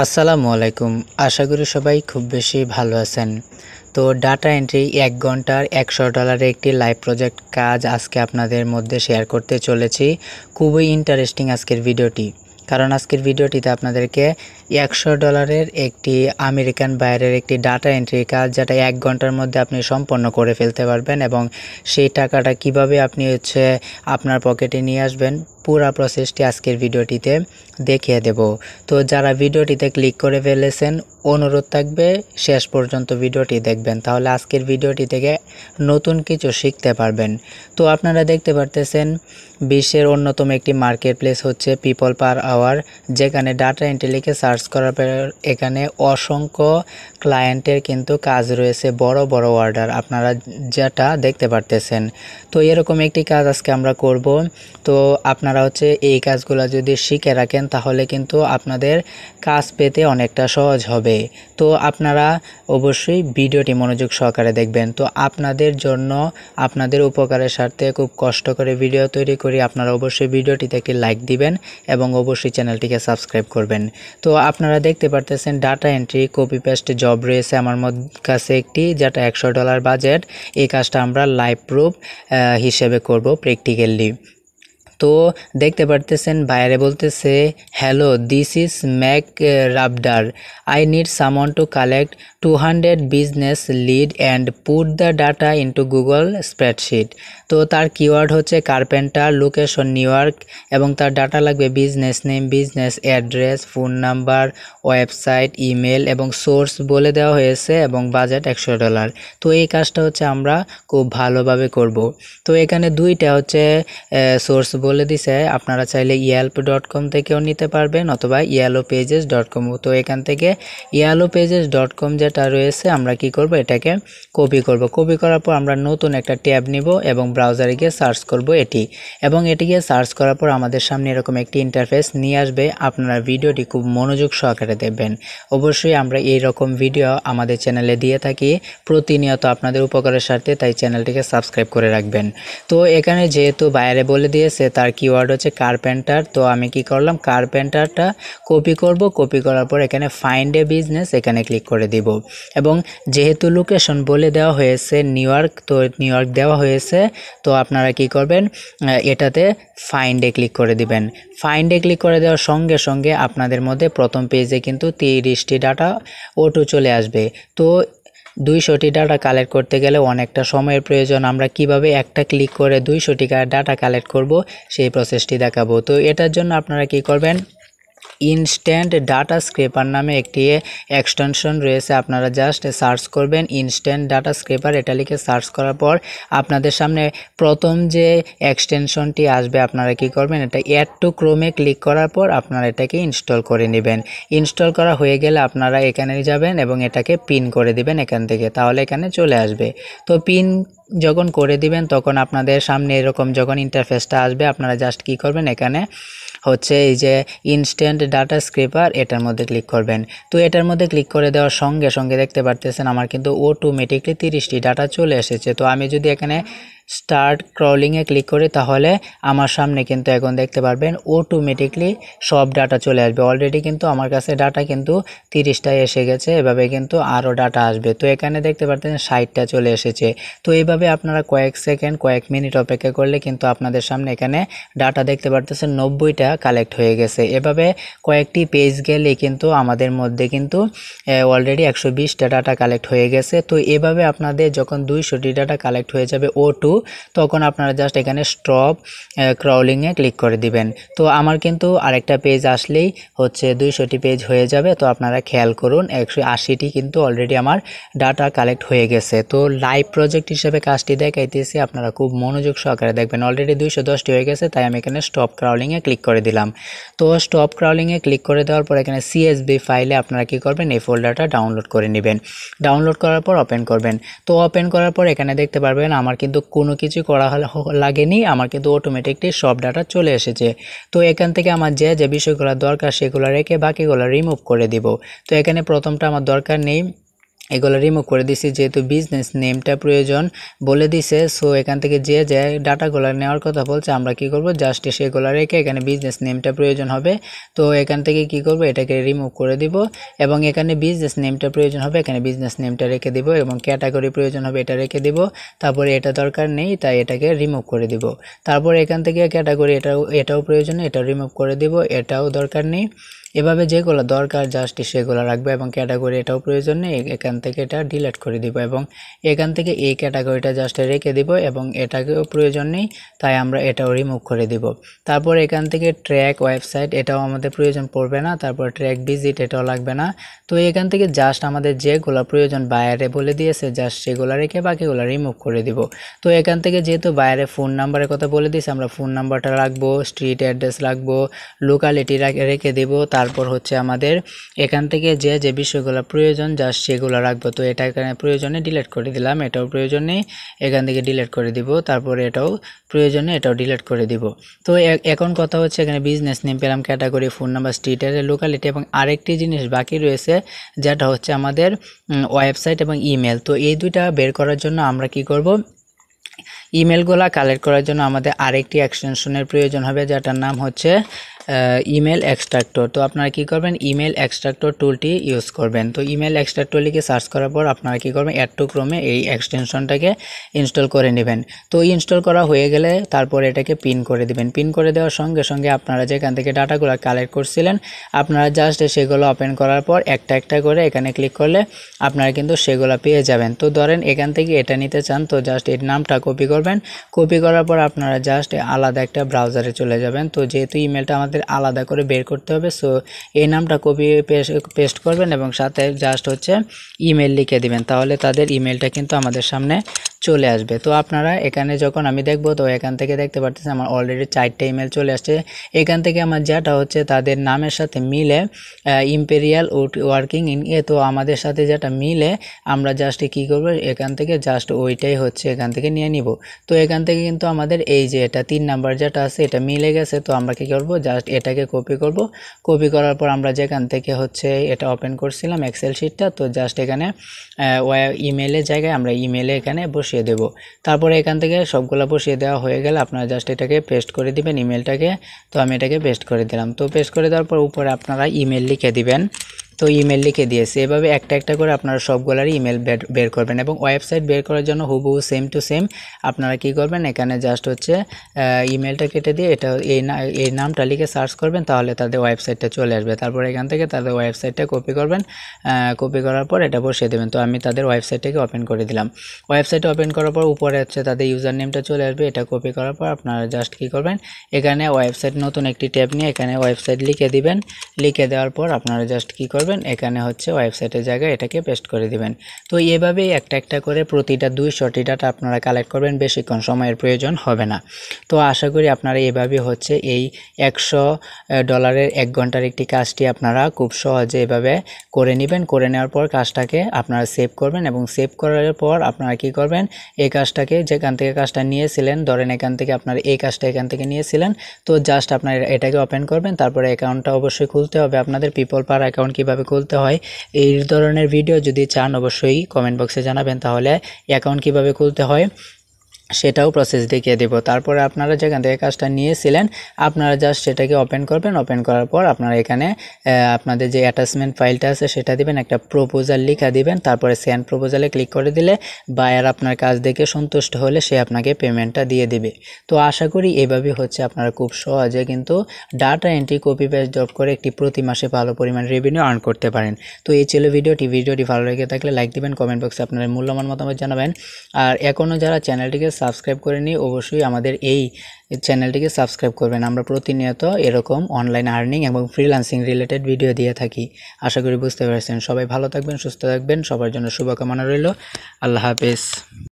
আসসালামু আলাইকুম। আশা করি সবাই খুব বেশি ভালো আছেন। তো ডাটা এন্ট্রি ১ ঘন্টার $১০০ একটি লাইভ প্রজেক্ট কাজ আজকে আপনাদের মধ্যে শেয়ার করতে চলেছি। খুবই ইন্টারেস্টিং আজকের ভিডিওটি। কারণ আজকের ভিডিওটিতে আপনাদেরকে $১০০ একটি আমেরিকান বাইরের একটি ডাটা এন্ট্রি কাজ যেটা ১ ঘন্টার মধ্যে আপনি সম্পন্ন করে ফেলতে পারবেন এবং সেই টাকাটা কিভাবে আপনি আপনার পকেটে নিয়ে আসবেন পুরো প্রসেসটি আজকের ভিডিওটিতে দেখিয়ে দেব। তো যারা ভিডিওটিতে ক্লিক করে ফেলেছেন অনুরোধ থাকবে শেষ পর্যন্ত ভিডিওটি দেখবেন, তাহলে আজকের ভিডিওটি থেকে নতুন কিছু শিখতে পারবেন। তো আপনারা দেখতে পারতেছেন বিশ্বের অন্যতম একটি মার্কেট প্লেস হচ্ছে পিপল পার আওয়ার, যেখানে ডাটা এন্ট্রি লিখে সার্চ করার পর এখানে অসংখ্য ক্লায়েন্টের কিন্তু কাজ রয়েছে, বড় বড় অর্ডার আপনারা যেটা দেখতে পারতেছেন। তো এরকম একটি কাজ আজকে আমরা করব। তো আপনারা এই কাজগুলো যদি শিখে রাখেন তাহলে কিন্তু আপনাদের কাজ পেতে অনেকটা সহজ হবে। তো আপনারা অবশ্যই ভিডিওটি মনোযোগ সহকারে দেখবেন। তো আপনাদের জন্য আপনাদের উপকারের স্বার্থে খুব কষ্ট করে ভিডিও তৈরি করি, আপনারা অবশ্যই ভিডিওটিতে একটি লাইক দিবেন এবং অবশ্যই চ্যানেলটিকে সাবস্ক্রাইব করবেন। তো আপনারা দেখতে পারতেছেন data entry copy paste job রয়েছে আমার কাছে একটি, যেটা $১০০ বাজেট। এই কাজটা আমরা লাইভ প্রুফ হিসেবে করব প্র্যাকটিক্যালি। তো দেখতে পারতেছেন বাইরে বলতেছে, হ্যালো দিস ইজ ম্যাক রাবডার, I need someone to collect 200 business lead and put the data into Google spreadsheet. তো তার কিওয়ার্ড হচ্ছে কার্পেন্টার, লোকেশন নিউ ইয়র্ক এবং তার ডাটা লাগবে business name, business address, phone number, website, email এবং source বলে দেওয়া হয়েছে এবং বাজেট $১০০। তো এই কাজটা আমরা খুব ভালোভাবে করব। তো এখানে দুইটা সোর্স বলে দিছে, আপনারা চাইলে yelp.com থেকেও নিতে পারবেন অথবা yellowpages.com। তো এখান থেকে yellowpages.com যেটা রয়েছে আমরা কি করব, এটাকে কপি করব। কপি করার পর আমরা নতুন একটা ট্যাব নিব এবং ব্রাউজারে গিয়ে সার্চ করব এটি, এবং এটিকে সার্চ করার পর আমাদের সামনে এরকম একটি ইন্টারফেস নিয়ে আসবে। আপনারা ভিডিওটি খুব মনোযোগ সহকারে দেখবেন। অবশ্যই আমরা এই রকম ভিডিও আমাদের চ্যানেলে দিয়ে থাকি প্রতিনিয়ত আপনাদের উপকারের স্বার্থে, তাই চ্যানেলটিকে সাবস্ক্রাইব করে রাখবেন। তো এখানে যেহেতু বাইরে বলে দিয়েছে তার কিওয়ার্ড হচ্ছে কার্পেন্টার, তো আমি কি করলাম কার্পেন্টারটা কপি করব। কপি করার পর এখানে ফাইন্ড এ বিজনেস এখানে ক্লিক করে দিব এবং যেহেতু লোকেশন বলে দেওয়া হয়েছে নিউ ইয়র্ক, তো নিউ ইয়র্ক দেওয়া হয়েছে, তো আপনারা কি করবেন এটাতে ফাইন্ডে ক্লিক করে দিবেন। ফাইন্ডে ক্লিক করে দেওয়ার সঙ্গে সঙ্গে আপনাদের মধ্যে প্রথম পেজে কিন্তু 30টি ডাটা অটো চলে আসবে। তো 200টি ডাটা কালেক্ট করতে গেলে অনেকটা সময়ের প্রয়োজন। আমরা কিভাবে একটা ক্লিক করে 200টি ডাটা কালেক্ট করব সেই প্রসেসটি দেখাবো। তো এটার জন্য আপনারা কি করবেন, ইনস্ট্যান্ট ডাটা স্ক্রেপার নামে একটি এক্সটেনশন রয়েছে, আপনারা জাস্ট সার্চ করবেন ইনস্ট্যান্ট ডাটা স্ক্রেপার, এটা লিখে সার্চ করার পর আপনাদের সামনে প্রথম যে এক্সটেনশনটি আসবে আপনারা কি করবেন, এটা অ্যাড টু ক্রোমে ক্লিক করার পর আপনারা এটাকে ইনস্টল করে নেবেন। ইনস্টল করা হয়ে গেলে আপনারা এখানে যাবেন এবং এটাকে পিন করে দিবেন এখান থেকে, তাহলে এখানে চলে আসবে। তো পিন যখন করে দিবেন তখন আপনাদের সামনে এরকম যখন ইন্টারফেসটা আসবে আপনারা জাস্ট কি করবেন, এখানে এই যে ইনস্ট্যান্ট ডাটা স্ক্রেপার এটার মধ্যে ক্লিক করবেন। তো এটার মধ্যে ক্লিক করে দেওয়ার সঙ্গে সঙ্গে দেখতে পারতেছেন আমার কিন্তু অটোমেটিকলি 30টি ডাটা চলে এসেছে। তো আমি যদি এখানে স্টার্ট ক্রলিংয়ে ক্লিক করি তাহলে আমার সামনে কিন্তু এখন দেখতে পারবেন অটোমেটিকলি সব ডাটা চলে আসবে। অলরেডি কিন্তু আমার কাছে ডাটা কিন্তু 30টায় এসে গেছে, এভাবে কিন্তু আরও ডাটা আসবে। তো এখানে দেখতে পারতেছেন 60টা চলে এসেছে। তো এইভাবে আপনারা কয়েক সেকেন্ড কয়েক মিনিট অপেক্ষা করলে কিন্তু আপনাদের সামনে এখানে ডাটা দেখতে পারতেছেন 90টা কালেক্ট হয়ে গেছে। এভাবে কয়েকটি পেজ গেলে কিন্তু আমাদের মধ্যে কিন্তু অলরেডি 120টা ডাটা কালেক্ট হয়ে গেছে। তো এভাবে আপনাদের যখন 200টি ডাটা কালেক্ট হয়ে যাবে তখন আপনারা জাস্ট এখানে স্টপ ক্রলিংয়ে ক্লিক করে দিবেন। তো আমার কিন্তু আরেকটা পেজ আসলেই 200টি পেজ হয়ে যাবে। তো আপনারা খেয়াল করুন 180টি কিন্তু অলরেডি আমার ডাটা কালেক্ট হয়ে গেছে। তো লাইভ প্রজেক্ট হিসেবে কাজটি দেখাইতেছি, আপনারা খুব মনোযোগ সহকারে দেখবেন। অলরেডি 210টি হয়ে গেছে, তাই আমি এখানে স্টপ ক্রলিংয়ে ক্লিক করে দিলাম। তো স্টপ ক্রলিংয়ে ক্লিক করে দেওয়ার পর এখানে CSV ফাইলে আপনারা কি করবেন, এই ফোল্ডারটা ডাউনলোড করে নেবেন। ডাউনলোড করার পর ওপেন করবেন। তো ওপেন করার পর এখানে দেখতে পারবেন আমার কিন্তু কোনো কিছু করা লাগেনি, আমার কিন্তু অটোমেটিকলি সব ডাটা চলে এসেছে। তো এখান থেকে আমার যে বিষয়গুলো দরকার সেগুলো রেখে বাকিগুলো রিমুভ করে দিব। তো এখানে প্রথমটা আমার দরকার নেই, এগুলো রিমুভ করে দিছি, যেহেতু বিজনেস নেমটা প্রয়োজন বলে দিছে। সো এখান থেকে যে ডাটাগুলো নেওয়ার কথা বলছে আমরা কি করব, জাস্ট সেগুলো রেখে এখানে বিজনেস নেমটা প্রয়োজন হবে। তো এখান থেকে কি করব, এটাকে রিমুভ করে দিব এবং এখানে বিজনেস নেমটা প্রয়োজন হবে, এখানে বিজনেস নেমটা রেখে দিব এবং ক্যাটাগরি প্রয়োজন হবে, এটা রেখে দিব। তারপরে এটা দরকার নেই, তাই এটাকে রিমুভ করে দিব। তারপর এখান থেকে ক্যাটাগরি এটাও প্রয়োজন, এটা রিমুভ করে দিব, এটাও দরকার নেই। এভাবে যেগুলো দরকার জাস্ট সেগুলো রাখবো এবং ক্যাটাগরি এটাও প্রয়োজন নেই, এখান থেকে এটা ডিলিট করে দিব এবং এখান থেকে এই ক্যাটাগরিটা জাস্ট রেখে দিব এবং এটাকেও প্রয়োজন নেই, তাই আমরা এটাও রিমুভ করে দিব। তারপর এখান থেকে ট্র্যাক ওয়েবসাইট এটাও আমাদের প্রয়োজন পড়বে না, তারপর ট্র্যাক ভিজিট এটাও লাগবে না। তো এখান থেকে জাস্ট আমাদের যেগুলো প্রয়োজন বাইরে বলে দিয়েছে জাস্ট সেগুলো রেখে বাকিগুলো রিমুভ করে দিব। তো এখান থেকে যেহেতু বাইরে ফোন নাম্বারের কথা বলে দিয়েছে, আমরা ফোন নাম্বারটা রাখবো, স্ট্রিট অ্যাড্রেস রাখবো, লোকালিটি রেখে দিব। তারপর হচ্ছে আমাদের এখান থেকে যে বিষয়গুলো প্রয়োজন জাস্ট সেগুলো রাখবো। তো এটা এখানে প্রয়োজনে ডিলিট করে দিলাম, এটাও প্রয়োজন নেই, এখান থেকে ডিলিট করে দিব। তারপর এটাও প্রয়োজনে এটাও ডিলিট করে দিব। তো এখন কথা হচ্ছে এখানে বিজনেস নেম পেলাম, category, phone number, street address, locality এবং আরেকটি জিনিস বাকি রয়েছে যেটা হচ্ছে আমাদের ওয়েবসাইট এবং ইমেল। তো এই দুইটা বের করার জন্য আমরা কি করব, ইমেলগুলো কালেক্ট করার জন্য আমাদের আরেকটি এক্সটেনশনের প্রয়োজন হবে যেটার নাম হচ্ছে ইমেল এক্সট্রাক্টর। তো আপনারা কি করবেন, ইমেল এক্সট্রাক্টর টুলটি ইউজ করবেন। তো ইমেল এক্সট্রাক্টর লিখে সার্চ করার পর আপনারা কি করবেন, অ্যাড টু ক্রোমে এই এক্সটেনশনটাকে ইনস্টল করে নেবেন। তো ইনস্টল করা হয়ে গেলে তারপর এটাকে পিন করে দিবেন। পিন করে দেওয়ার সঙ্গে সঙ্গে আপনারা যেখান থেকে ডাটাগুলো কালেক্ট করছিলেন আপনারা জাস্ট সেগুলো ওপেন করার পর একটা একটা করে এখানে ক্লিক করলে আপনারা কিন্তু সেগুলো পেয়ে যাবেন। তো ধরেন এখান থেকে এটা নিতে চান, তো জাস্ট এর নামটা কপি করবেন, কপি করার পর আপনারা জাস্ট আলাদা একটা ব্রাউজারে চলে যাবেন। তো যেহেতু ইমেলটা আমাদের আলাদা করে বের করতে হবে, সো এই নামটা কপি পেস্ট করবেন এবং সাথে জাস্ট হচ্ছে ইমেল লিখে দিবেন, তাহলে তাদের ইমেলটা কিন্তু আমাদের সামনে চলে আসবে। তো আপনারা এখানে যখন আমি দেখব, তো এখান থেকে দেখতে পাচ্ছেন আমার অলরেডি 4টা ইমেল চলে আসছে। এখান থেকে আমার যেটা হচ্ছে তাদের নামের সাথে মিলে ইম্পেরিয়াল ওয়ার্কিং ইন এ, তো আমাদের সাথে যেটা মিলে আমরা জাস্ট কি করব, এখান থেকে জাস্ট ওইটাই হচ্ছে এখান থেকে নিয়ে নিব। তো এখান থেকে কিন্তু আমাদের এই যে এটা 3 নাম্বার যেটা আছে এটা মিলে গেছে। তো আমরা কি করব, জাস্ট এটাকে কপি করব, কপি করার পর আমরা যেখান থেকে হচ্ছে এটা ওপেন করছিলাম এক্সেল শিটটা, তো জাস্ট এখানে ইমেলের জায়গায় আমরা ইমেলে এখানে বসিয়ে দেব। তারপরে এখান থেকে সবগুলো বসিয়ে দেওয়া হয়ে গেলে আপনারা জাস্ট এটাকে পেস্ট করে দিবেন ইমেলটাকে। তো আমি এটাকে পেস্ট করে দিলাম। তো পেস্ট করে দেওয়ার পর উপরে আপনারা ইমেল লিখে দিবেন। তো ইমেল লিখে দিয়েছে, এভাবে একটা একটা করে আপনারা সবগুলারই ইমেল বের করবেন এবং ওয়েবসাইট বের করার জন্য হুবহু সেম টু সেম আপনারা কি করবেন, এখানে জাস্ট হচ্ছে ইমেলটা কেটে দিয়ে এটা এই নামটা লিখে সার্চ করবেন, তাহলে তাদের ওয়েবসাইটটা চলে আসবে। তারপর এখান থেকে তাদের ওয়েবসাইটটা কপি করবেন, কপি করার পর এটা বসিয়ে দেবেন। তো আমি তাদের ওয়েবসাইটটাকে ওপেন করে দিলাম। ওয়েবসাইট ওপেন করার পর উপরে হচ্ছে তাদের ইউজার নেমটা চলে আসবে, এটা কপি করার পর আপনারা জাস্ট কি করবেন, এখানে ওয়েবসাইট নতুন একটি ট্যাব নিয়ে এখানে ওয়েবসাইট লিখে দিবেন। লিখে দেওয়ার পর আপনারা জাস্ট কি করবেন, এখানে হচ্ছে ওয়েবসাইটের জায়গায় এটাকে পেস্ট করে দিবেন। তো এভাবেই একটা একটা করে প্রতিটা 200টি ডাটা আপনারা কালেক্ট করবেন, বেশিক্ষণ সময়ের প্রয়োজন হবে না। তো আশা করি আপনারা এভাবে হচ্ছে এই $100 1 ঘন্টার একটি কাজটি আপনারা খুব সহজে এভাবে করে নেবেন। করে নেওয়ার পর কাজটাকে আপনারা সেভ করবেন এবং সেভ করার পর আপনারা কি করবেন, এই কাজটাকে যেখান থেকে কাজটা নিয়েছিলেন, ধরেন এখান থেকে আপনারা এই কাজটা এখান থেকে নিয়েছিলেন, তো জাস্ট আপনারা এটাকে ওপেন করবেন। তারপরে অ্যাকাউন্টটা অবশ্যই খুলতে হবে আপনাদের, পিপল পার অ্যাকাউন্ট কীভাবে খুলতে হয় এই ধরনের ভিডিও যদি চান অবশ্যই কমেন্ট বক্সে জানাবেন, তাহলে অ্যাকাউন্ট কীভাবে খুলতে হয় সেটাও প্রসেস দেখিয়ে দেব। তারপরে আপনারা যেখান থেকে কাজটা নিয়েছিলেন আপনারা জাস্ট সেটাকে ওপেন করবেন। ওপেন করার পর আপনারা এখানে আপনাদের যে অ্যাটাচমেন্ট ফাইলটা আছে সেটা দিবেন, একটা প্রপোজাল লিখা দিবেন, তারপরে সেন্ড প্রপোজালে ক্লিক করে দিলে বায়ার আপনার কাজ দেখে সন্তুষ্ট হলে সে আপনাকে পেমেন্টটা দিয়ে দিবে। তো আশা করি এভাবে হচ্ছে আপনারা খুব সহজে কিন্তু data entry copy paste job করে একটি প্রতি মাসে ভালো পরিমাণ রেভিনিউ আর্ন করতে পারেন। তো এই ছিল ভিডিওটি ভালো লেগে থাকলে লাইক দিবেন, কমেন্ট বক্সে আপনার মূল্যবান মতামত জানাবেন। আর এখনও যারা চ্যানেলটিকে সাবস্ক্রাইব করেনি অবশ্যই আমাদের এই চ্যানেলটিকে সাবস্ক্রাইব করবেন। আমরা প্রতিনিয়ত এরকম অনলাইন আর্নিং এবং ফ্রিল্যান্সিং রিলেটেড ভিডিও দিয়ে থাকি। আশা করি বুঝতে পেরেছেন। সবাই ভালো থাকবেন, সুস্থ থাকবেন, সবার জন্য শুভকামনা রইল। আল্লাহ হাফেজ।